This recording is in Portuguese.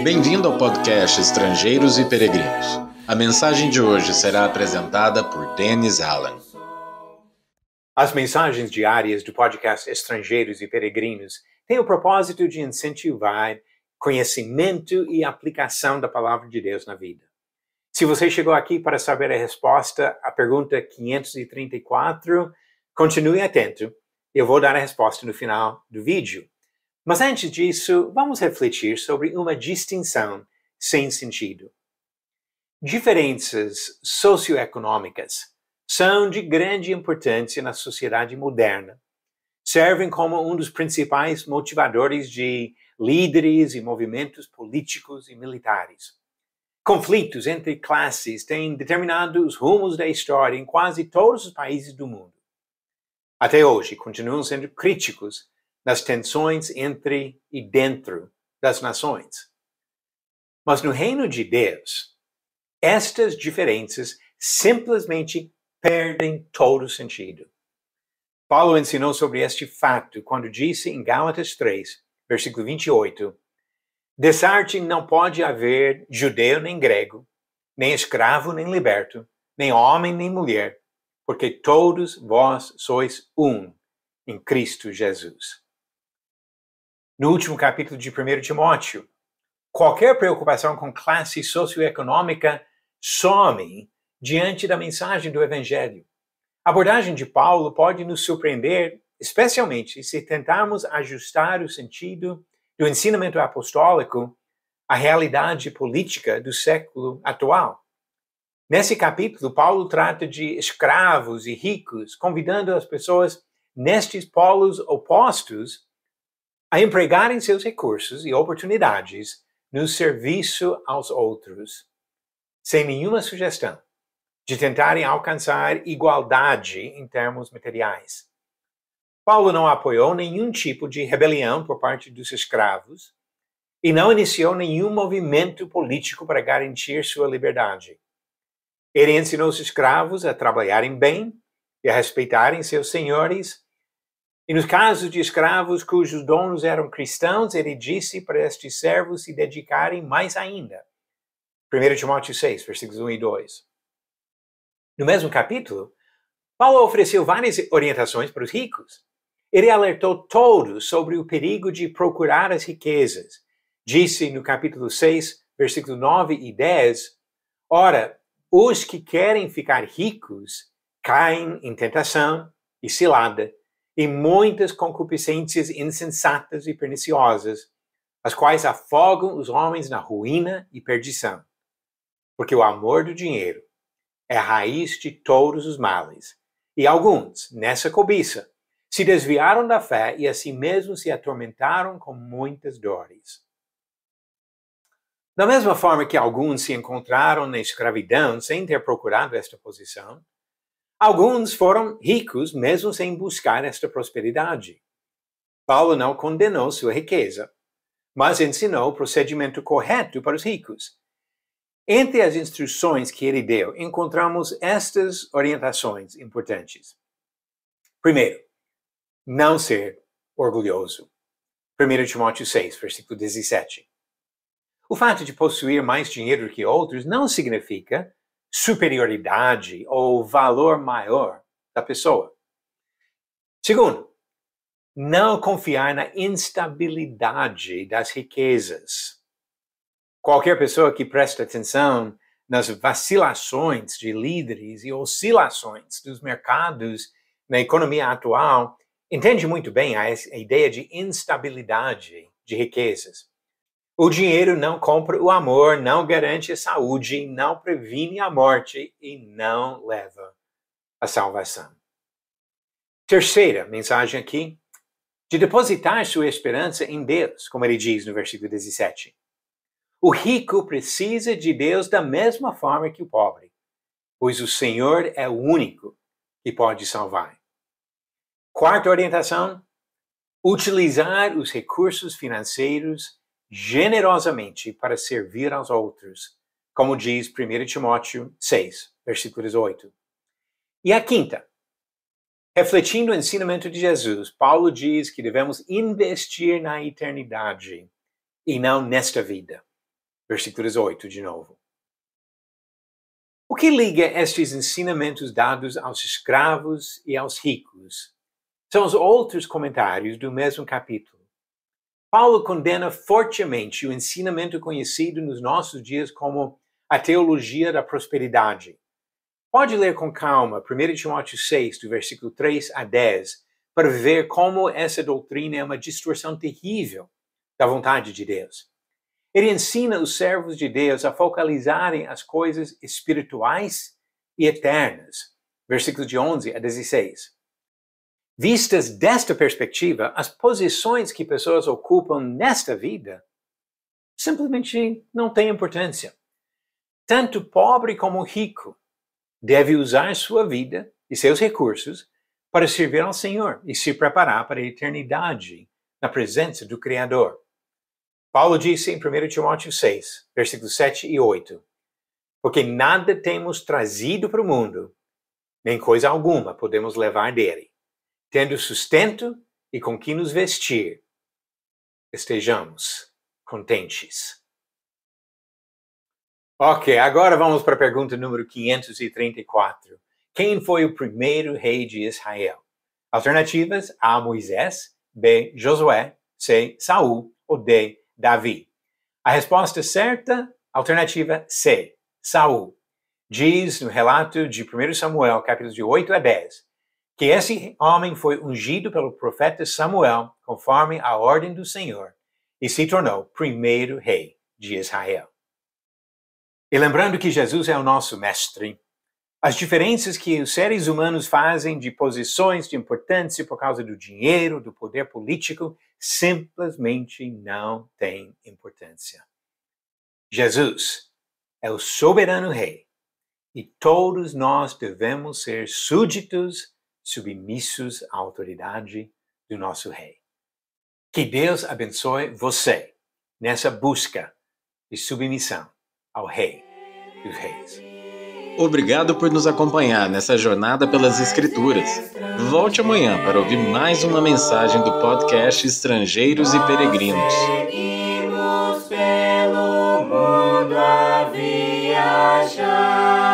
Bem-vindo ao podcast Estrangeiros e Peregrinos. A mensagem de hoje será apresentada por Dennis Allen. As mensagens diárias do podcast Estrangeiros e Peregrinos têm o propósito de incentivar conhecimento e aplicação da Palavra de Deus na vida. Se você chegou aqui para saber a resposta à pergunta 534, continue atento. Eu vou dar a resposta no final do vídeo. Mas antes disso, vamos refletir sobre uma distinção sem sentido. Diferenças socioeconômicas são de grande importância na sociedade moderna. Servem como um dos principais motivadores de líderes e movimentos políticos e militares. Conflitos entre classes têm determinado os rumos da história em quase todos os países do mundo. Até hoje, continuam sendo críticos das tensões entre e dentro das nações. Mas no reino de Deus, estas diferenças simplesmente perdem todo sentido. Paulo ensinou sobre este fato quando disse em Gálatas 3, versículo 28, "Dessarte não pode haver judeu nem grego, nem escravo nem liberto, nem homem nem mulher, porque todos vós sois um em Cristo Jesus." No último capítulo de 1 Timóteo, qualquer preocupação com classe socioeconômica some diante da mensagem do Evangelho. A abordagem de Paulo pode nos surpreender, especialmente se tentarmos ajustar o sentido do ensinamento apostólico à realidade política do século atual. Nesse capítulo, Paulo trata de escravos e ricos, convidando as pessoas nestes polos opostos a empregarem seus recursos e oportunidades no serviço aos outros, sem nenhuma sugestão de tentarem alcançar igualdade em termos materiais. Paulo não apoiou nenhum tipo de rebelião por parte dos escravos e não iniciou nenhum movimento político para garantir sua liberdade. Ele ensinou os escravos a trabalharem bem e a respeitarem seus senhores. E nos casos de escravos cujos donos eram cristãos, ele disse para estes servos se dedicarem mais ainda. 1 Timóteo 6, versículos 1 e 2. No mesmo capítulo, Paulo ofereceu várias orientações para os ricos. Ele alertou todos sobre o perigo de procurar as riquezas. Disse no capítulo 6, versículos 9 e 10, "Ora, os que querem ficar ricos caem em tentação e cilada, e muitas concupiscências insensatas e perniciosas, as quais afogam os homens na ruína e perdição. Porque o amor do dinheiro é a raiz de todos os males, e alguns, nessa cobiça, se desviaram da fé e assim mesmo se atormentaram com muitas dores." Da mesma forma que alguns se encontraram na escravidão sem ter procurado esta posição, alguns foram ricos mesmo sem buscar esta prosperidade. Paulo não condenou sua riqueza, mas ensinou o procedimento correto para os ricos. Entre as instruções que ele deu, encontramos estas orientações importantes. Primeiro, não ser orgulhoso. 1 Timóteo 6, versículo 17. O fato de possuir mais dinheiro que outros não significa superioridade ou valor maior da pessoa. Segundo, não confiar na instabilidade das riquezas. Qualquer pessoa que presta atenção nas vacilações de líderes e oscilações dos mercados na economia atual entende muito bem a ideia de instabilidade de riquezas. O dinheiro não compra o amor, não garante a saúde, não previne a morte e não leva à salvação. Terceira mensagem aqui, de depositar sua esperança em Deus, como ele diz no versículo 17. O rico precisa de Deus da mesma forma que o pobre, pois o Senhor é o único que pode salvar. Quarta orientação, utilizar os recursos financeiros generosamente para servir aos outros, como diz 1 Timóteo 6, versículo 18. E a quinta, refletindo o ensinamento de Jesus, Paulo diz que devemos investir na eternidade e não nesta vida. Versículo 18 de novo. O que liga estes ensinamentos dados aos escravos e aos ricos? São os outros comentários do mesmo capítulo. Paulo condena fortemente o ensinamento conhecido nos nossos dias como a teologia da prosperidade. Pode ler com calma 1 Timóteo 6, do versículo 3 a 10, para ver como essa doutrina é uma distorção terrível da vontade de Deus. Ele ensina os servos de Deus a focalizarem as coisas espirituais e eternas. Versículos de 11 a 16. Vistas desta perspectiva, as posições que pessoas ocupam nesta vida simplesmente não têm importância. Tanto pobre como rico deve usar sua vida e seus recursos para servir ao Senhor e se preparar para a eternidade na presença do Criador. Paulo disse em 1 Timóteo 6, versículos 7 e 8, porque nada temos trazido para o mundo, nem coisa alguma podemos levar dele. Tendo sustento e com que nos vestir, estejamos contentes. Ok, agora vamos para a pergunta número 534. Quem foi o primeiro rei de Israel? Alternativas: A. Moisés, B. Josué, C. Saul ou D. Davi. A resposta certa, alternativa C. Saul. Diz no relato de 1 Samuel, capítulos de 8 a 10, que esse homem foi ungido pelo profeta Samuel, conforme a ordem do Senhor, e se tornou primeiro rei de Israel. E lembrando que Jesus é o nosso mestre, as diferenças que os seres humanos fazem de posições de importância por causa do dinheiro, do poder político, simplesmente não têm importância. Jesus é o soberano rei, e todos nós devemos ser súditos, submissos à autoridade do nosso rei. Que Deus abençoe você nessa busca de submissão ao Rei dos Reis. Obrigado por nos acompanhar nessa jornada pelas Escrituras. Volte amanhã para ouvir mais uma mensagem do podcast Estrangeiros e Peregrinos. Seguimos pelo mundo a viajar.